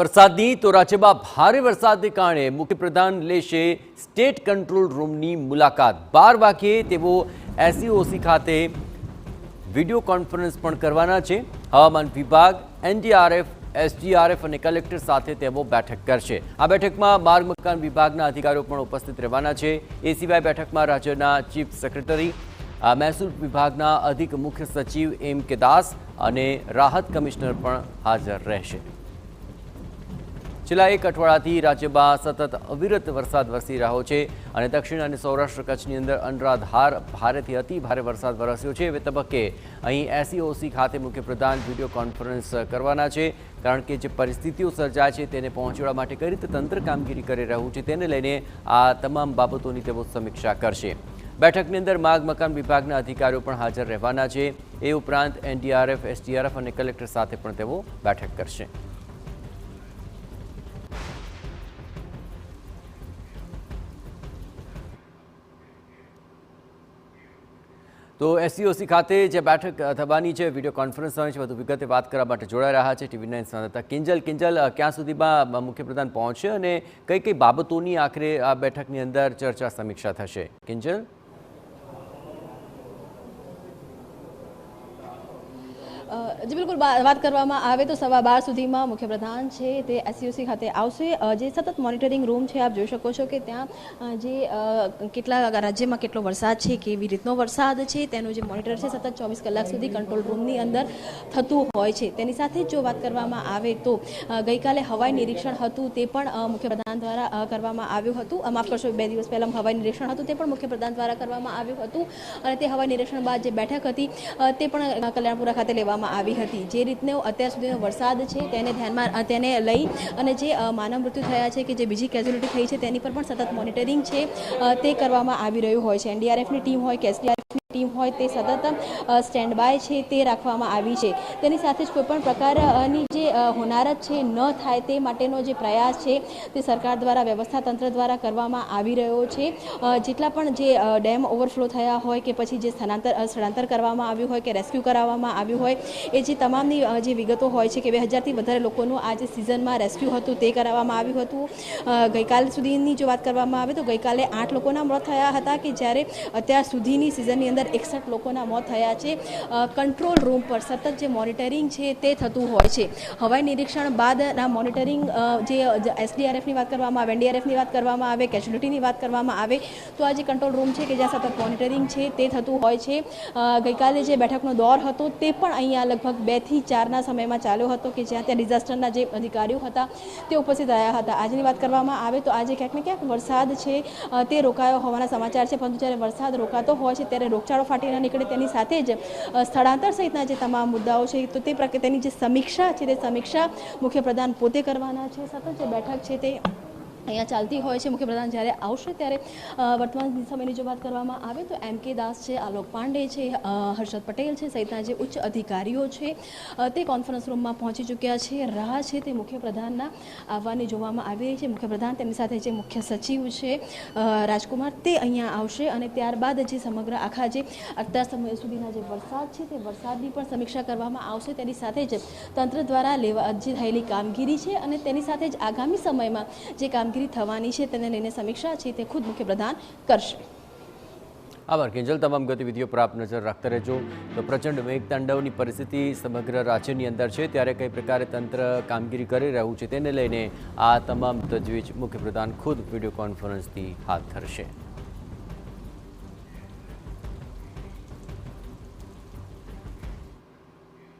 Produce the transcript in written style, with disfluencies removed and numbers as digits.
વરસાદની તો રાજ્યમાં ભારે વરસાદને કારણે મુખ્યપ્રધાન લેશે સ્ટેટ કંટ્રોલ રૂમની મુલાકાત। 12 વાગ્યે તેઓ એસસીઓસી ખાતે વિડીયો કોન્ફરન્સ પણ કરવાના છે। હવામાન વિભાગ, એનડીઆરએફ, એસડીઆરએફ અને કલેક્ટર સાથે તેઓ બેઠક કરશે। આ બેઠકમાં માર્ગ મકાન વિભાગના અધિકારીઓ પણ ઉપસ્થિત રહેવાના છે। એ સિવાય બેઠકમાં રાજ્યના ચીફ સેક્રેટરી, મહેસૂલ વિભાગના અધિક મુખ્ય સચિવ એમ કે દાસ અને રાહત કમિશનર પણ હાજર રહેશે। છેલ્લા એક અઠવાડિયાથી રાજ્યમાં સતત અવિરત વરસાદ વરસી રહ્યો છે અને દક્ષિણ અને સૌરાષ્ટ્ર કચ્છની અંદર અનરાધાર ભારેથી અતિ ભારે વરસાદ વરસ્યો છે। હવે તબક્કે અહીં એસસીઓસી ખાતે મુખ્યપ્રધાન વિડીયો કોન્ફરન્સ કરવાના છે, કારણ કે જે પરિસ્થિતિઓ સર્જાય છે તેને પહોંચવા માટે કઈ રીતે તંત્ર કામગીરી કરી રહ્યું છે તેને લઈને આ તમામ બાબતોની તેઓ સમીક્ષા કરશે। બેઠકની અંદર માર્ગ મકાન વિભાગના અધિકારીઓ પણ હાજર રહેવાના છે। એ ઉપરાંત એનડીઆરએફ, એસડીઆરએફ અને કલેક્ટર સાથે પણ તેઓ બેઠક કરશે। તો એસસીઓસી ખાતે જે બેઠક થવાની છે, વિડીયો કોન્ફરન્સ થવાની છે, વધુ વિગતે વાત કરવા માટે જોડાઈ રહ્યા છે TV9 સંવાદદાતા કિંજલ, ક્યાં સુધીમાં મુખ્યપ્રધાન પહોંચશે અને કઈ કઈ બાબતોની આખરે આ બેઠકની અંદર ચર્ચા સમીક્ષા થશે? કિંજલ, जी बिल्कुल बात કરવામાં આવે તો 12:15 સુધીમાં મુખ્યપ્રધાન છે તે એસસીઓસી ખાતે આવશે। જે સતત મોનિટરિંગ રૂમ છે, આપ જોઈ શકો છો કે ત્યાં જે કેટલા રાજ્યમાં કેટલો વરસાદ છે, કેવી રીતનો વરસાદ છે તેનું જે મોનિટર છે સતત 24 કલાક સુધી કંટ્રોલ રૂમની અંદર થતું હોય છે। તેની સાથે જો વાત કરવામાં આવે તો ગઈકાલે હવાઈ નિરીક્ષણ હતું તે પણ મુખ્યપ્રધાન દ્વારા કરવામાં આવ્યું હતું। માફ કરશો, 2 દિવસ પહેલાં હવાઈ નિરીક્ષણ હતું તે પણ મુખ્યપ્રધાન દ્વારા કરવામાં આવ્યું હતું અને તે હવાઈ નિરીક્ષણ બાદ જે બેઠક હતી તે પણ કલ્યાણપુરા ખાતે લેવામાં આવી હતી। જે રીતનો અત્યાર સુધીનો વરસાદ છે તેને ધ્યાનમાં તેને લઈ અને જે માનવ મૃત્યુ થયા છે કે જે બીજી કેઝ્યુલિટી થઈ છે તેની પર પણ સતત મોનિટરિંગ છે તે કરવામાં આવી રહ્યું હોય છે। એનડીઆરએફની ટીમ હોય કે એસડીઆરએફની ટીમ હોય તે સતત સ્ટેન્ડ બાય છે તે રાખવામાં આવી છે। તેની સાથે જ કોઈપણ પ્રકારની જે હોનારત છે ન થાય તે માટેનો જે પ્રયાસ છે તે સરકાર દ્વારા, વ્યવસ્થા તંત્ર દ્વારા કરવામાં આવી રહ્યો છે। જેટલા પણ જે ડેમ ઓવરફ્લો થયા હોય કે પછી જે સ્થળાંતર કરવામાં આવ્યું હોય કે રેસ્ક્યુ કરાવવામાં આવ્યું હોય, એ જે તમામની જે વિગતો હોય છે કે 2000થી વધારે લોકોનું આ જે સિઝનમાં રેસ્ક્યુ હતું તે કરાવવામાં આવ્યું હતું। ગઈકાલ સુધીની જો વાત કરવામાં આવે તો ગઈકાલે 8 લોકોના મોત થયા હતા કે જ્યારે અત્યાર સુધીની સિઝનની અંદર 61 લોકોના મોત થયા છે। કંટ્રોલ રૂમ પર સતત જે મોનિટરિંગ છે તે થતું હોય છે। હવાઈ નિરીક્ષણ બાદના મોનિટરિંગ જે એસડીઆરએફની વાત કરવામાં આવે, એનડીઆરએફની વાત કરવામાં આવે, કેઝ્યુલિટીની વાત કરવામાં આવે તો આ જે કંટ્રોલ રૂમ છે કે જ્યાં સતત મોનિટરિંગ છે તે થતું હોય છે। ગઈકાલે જે બેઠકનો દોર હતો તે પણ અહીંયા લગભગ 2 થી 4ના સમયમાં ચાલ્યો હતો કે જ્યાં ત્યાં ડિઝાસ્ટરના જે અધિકારીઓ હતા તે ઉપસ્થિત રહ્યા હતા। આજની વાત કરવામાં આવે તો આજે ક્યાંક ને ક્યાંક વરસાદ છે તે રોકાયો હોવાના સમાચાર છે, પરંતુ જ્યારે વરસાદ રોકાતો હોય છે ત્યારે રોગચાળો ફાટી ન નીકળે તેની સાથે જ સ્થળાંતર સહિતના જે તમામ મુદ્દાઓ છે તો તે તેની જે સમીક્ષા છે તે સમીક્ષા મુખ્યપ્રધાન પોતે કરવાના છે। સતત જે બેઠક છે તે અહીંયા ચાલતી હોય છે। મુખ્યપ્રધાન જ્યારે આવશે ત્યારે વર્તમાન સમયની જો વાત કરવામાં આવે તો એમ કે દાસ છે, આલોક પાંડે છે, હર્ષદ પટેલ છે સહિતના જે ઉચ્ચ અધિકારીઓ છે તે કોન્ફરન્સ રૂમમાં પહોંચી ચૂક્યા છે। રાહ છે તે મુખ્યપ્રધાનના આવવાની જોવામાં આવી રહી છે। મુખ્યપ્રધાન, તેમની સાથે જે મુખ્ય સચિવ છે રાજકુમાર, તે અહીંયા આવશે અને ત્યારબાદ જે સમગ્ર આખા જે અત્યાર સમય સુધીના જે વરસાદ છે તે વરસાદની પણ સમીક્ષા કરવામાં આવશે। તેની સાથે જ તંત્ર દ્વારા જે થયેલી કામગીરી છે અને તેની સાથે જ આગામી સમયમાં જે કામગીરી થવાની છે તેને લઈને સમીક્ષા છે તે ખુદ મુખ્યપ્રધાન કરશે। આભાર કિંજલ, તમામ ગતિવિધિઓ પર આપ નજર રાખતા રહેજો। તો પ્રચંડ મેઘતાંડવની પરિસ્થિતિ સમગ્ર રાજ્યની અંદર છે, ત્યારે કઈ પ્રકારે તંત્ર કામગીરી કરી રહ્યું છે તેને લઈને આ તમામ તજવીજ મુખ્યપ્રધાન ખુદ વિડીયો કોન્ફરન્સથી હાથ ધરશે।